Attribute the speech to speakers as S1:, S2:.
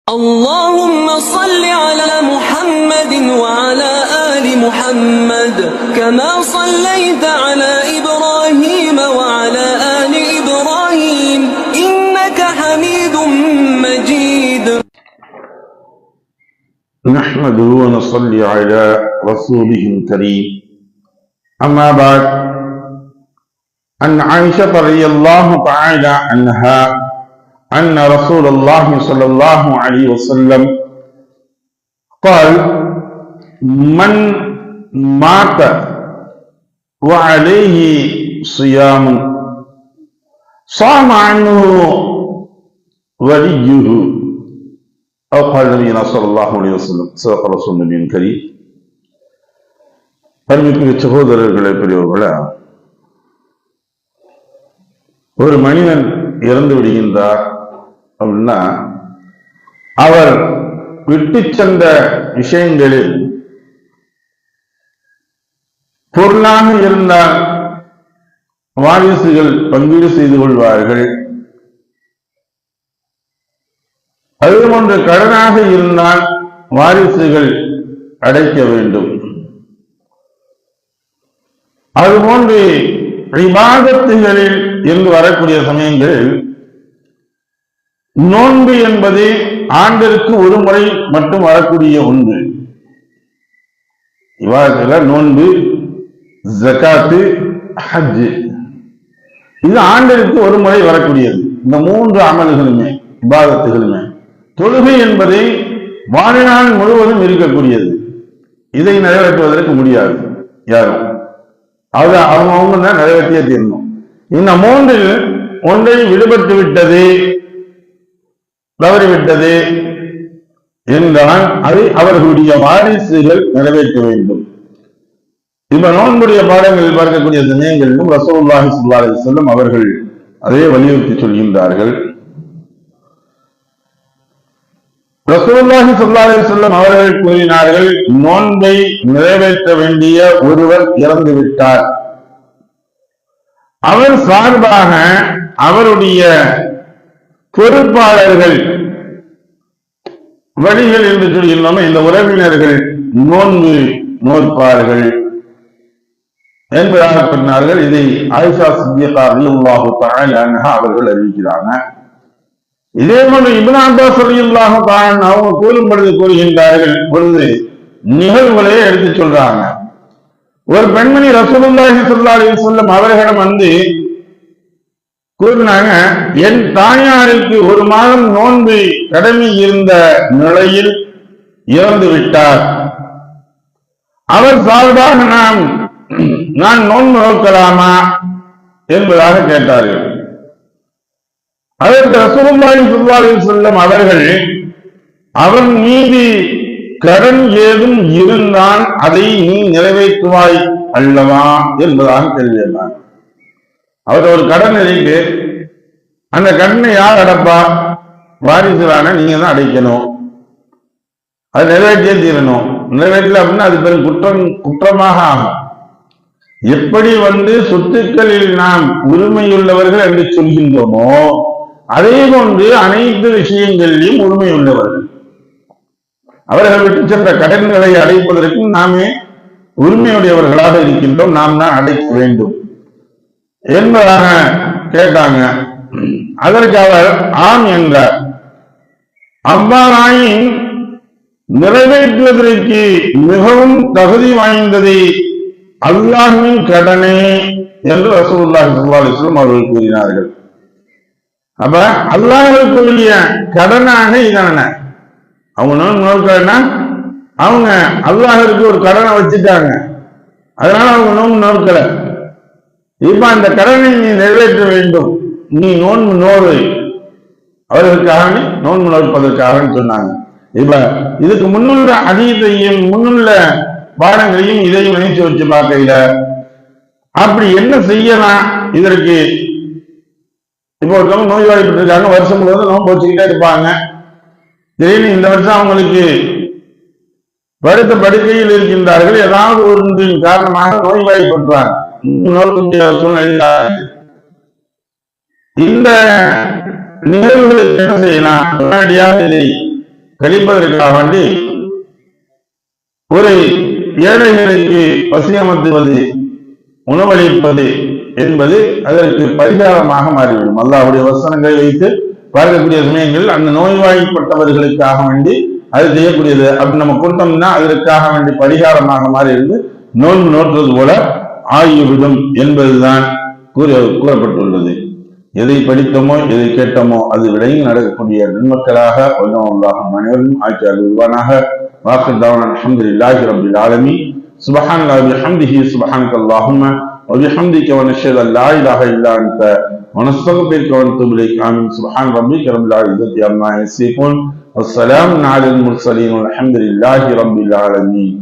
S1: اللهم صل على محمد وعلى آل محمد كما صليت على إبراهيم وعلى آل إبراهيم إنك حميد مجيد.
S2: نحمده ونصلي على رسوله الكريم. أما بعد، عن عائشة رضي الله تعالى عنها أن رسول الله صلى الله عليه وسلم قال: من مات وعليه صيام صام عنه وليه أو قال نبينا صلى الله عليه وسلم. صدق رسول النبي الكريم. அன்பிற்குரிய சகோதரர்களே, பெரியவர்களே, ஒரு மனிதன் இறந்து விடுகின்றார் அப்படின்னா அவர் விட்டு சென்ற விஷயங்களில் பொருளாக இருந்தால் வாரிசுகள் பங்கீடு செய்து கொள்வார்கள். அதுபோன்று கடனாக இருந்தால் வாரிசுகள் அடைக்க வேண்டும். அதுபோன்று இபாதத்துகளில் என்று வரக்கூடிய சமயங்களில் நோன்பு என்பது ஆண்டிற்கு ஒரு முறை மட்டும் வரக்கூடிய ஒன்று. இவாதத்துல நோன்பு, ஜகாத்து, ஹஜ், இது ஆண்டிற்கு ஒரு முறை வரக்கூடியது. இந்த மூன்று அமல்களுமே, இபாதத்துகளுமே. தொழுகை என்பதை வாழ்நாள் முழுவதும் இருக்கக்கூடியது. இதை நிறைவேற்றுவதற்கு முடியாது யாரும். அது அவங்க தான் நிறைவேற்றியே தீரணும். இந்த மூன்றில் ஒன்றை விடுபட்டு விட்டது, தவறிவிட்டது என்றால் அதை அவர்களுடைய வாரிசுகள் நிறைவேற்ற வேண்டும். இப்ப நோன்புடைய பாடங்களில் பார்க்கக்கூடிய சமயங்களிலும் ரசூலுல்லாஹி ஸல்லல்லாஹு அலைஹி வஸல்லம் அவர்கள் அதே வலியுறுத்தி சொல்கின்றார்கள். ரசூலுல்லாஹி ஸல்லல்லாஹு அலைஹி வஸல்லம் அவர்கள் கூறினார்கள், நோன்பை நிறைவேற்ற வேண்டிய ஒருவர் இறந்து விட்டார், அவர் சார்பாக அவருடைய பொறுப்பாளர்கள், வழிகள் என்று சொல்கின்றோம், இந்த உறவினர்கள் நோன்பு நோற்பார்கள் என்பதாக சொன்னார்கள். இதை ஆயிஷா சித்திகா ரலியல்லாஹு தஆலா அன்ஹா அவர்கள் அறிவிக்கிறாங்க. இதே போன்று இப்னு அப்பாஸ் ரலியல்லாஹு தஆலா அவங்க கூறும் பொழுது கூறுகின்றார்கள், பொழுது நிகழ்வுகளை எடுத்து சொல்றாங்க. ஒரு பெண்மணி ரசூலுல்லாஹி ஸல்லல்லாஹு அலைஹி வஸல்லம் அவர்களிடம் வந்து கூறினாங்க, என் தாயாருக்கு ஒரு மாதம் நோன்பு கடமை இருந்த நிலையில் இறந்து விட்டார், அவர் சார்பாக நான் நோன்பு நோக்கலாமா என்பதாக கேட்டார்கள். அதற்கு ரசூலுல்லாஹி ஸல்லல்லாஹு அலைஹி வஸல்லம் அவர்கள், அவன் மீது கடன் ஏதும் இருந்தால் அதை நீ நிறைவேற்றுவாய் அல்லவா என்பதாக கேள்வினார். அவர் ஒரு கடன் இருக்கு, அந்த கடனை யார் அடைப்பா? வாரிசுலான நீங்க தான் அடைக்கணும், அது நிறைவேற்றியே தீரணும். நிறைவேற்றல அப்படின்னா அது பெரும் குற்றமாக ஆகும். எப்படி சொத்துக்களில் நாம் உரிமையுள்ளவர்கள் என்று சொல்கின்றோமோ அதே போன்று அனைத்து விஷயங்களிலும் உரிமையுள்ளவர்கள். அவர்கள் விட்டு சென்ற கடன்களை அடைப்பதற்கும் நாமே உரிமையுடையவர்களாக இருக்கின்றோம், நாம் தான் அடைக்க வேண்டும் என்பதாக கேட்டாங்க. அதற்கு அவர் ஆம் என்றார். அவ்வாறாயின் நிறைவேற்றுவதற்கு மிகவும் தகுதி வாய்ந்ததை அல்லாஹ்வின் கடனே என்று ரசூலுல்லாஹி ஸல்லல்லாஹு அலைஹி வஸல்லம் அவர்கள் கூறினார்கள். அப்ப அல்லாஹ்வுக்குரிய கடனாக இதான அவங்க நோக்கன்னா அவங்க அல்லாஹ்வுக்கு ஒரு கடனை வச்சுட்டாங்க, அதனால அவங்க நோன்பு நோக்கல. இப்ப அந்த கடனை நீ நிறைவேற்ற வேண்டும், நீ நோன்பு நோறு, அவர்களுக்காக நோன்பு நோற்பதற்காக சொன்னாங்க. இப்ப இதுக்கு முன்னுள்ள அதீதையும் முன்னுள்ள பாடங்களையும் இதையும் நினைச்சு வச்சு பார்க்கல. அப்படி என்ன செய்யலாம் இதற்கு? இப்போ ஒருத்தவங்க நோய்வாய்ப்பட்டு இருக்காங்க, வருஷம் முழுவதும் நோன்பு வச்சுக்கிட்டே இருப்பாங்க. திடீர்னு இந்த வருஷம் அவங்களுக்கு படுத்த படுக்கையில் இருக்கின்றார்கள், ஏதாவது ஒன்றின் காரணமாக நோய்வாய்ப்பட்டாங்க. சூழ்நிலை இந்த நிகழ்வுகளுக்கு என்ன செய்யலாம்? முன்னாடியாக இதை கழிப்பதற்காக வேண்டி ஒரு ஏழைகளுக்கு பசியமர்த்துவது, உணவளிப்பது என்பது அதற்கு பரிகாரமாக மாறிவிடும். அல்லாஹ்வுடைய வசனங்களை வைத்து பார்க்கக்கூடிய சமயங்களில் அந்த நோய்வாய்ப்பட்டவர்களுக்காக வேண்டி அது செய்யக்கூடியது. அப்படி நம்ம கொடுத்தோம்னா அதற்காக வேண்டி பரிகாரமாக மாறி இருந்து நோன்பு நோற்றுவது போல ஆகிவிடும் என்பதுதான் கூறப்பட்டுள்ளது. எதை படித்தோமோ எதை கேட்டோமோ அது விளங்கி நடக்கக்கூடிய நன்மக்களாக அனைவரும் ஆக்கி அருள்வானாக. வாக்கு தாவன் அல்ஹம்துலில்லாஹி ரப்பில் ஆலமீன். சுப்ஹானல்லாஹி வபிஹம்திஹி சுப்ஹானக்கல்லாஹும்ம وبحمدك ونشهد ان لا اله الا انت ونستغفرك ونتوب اليك. امين. سبحان ربك رب العزه عما يصفون والسلام على المرسلين والحمد لله رب العالمين.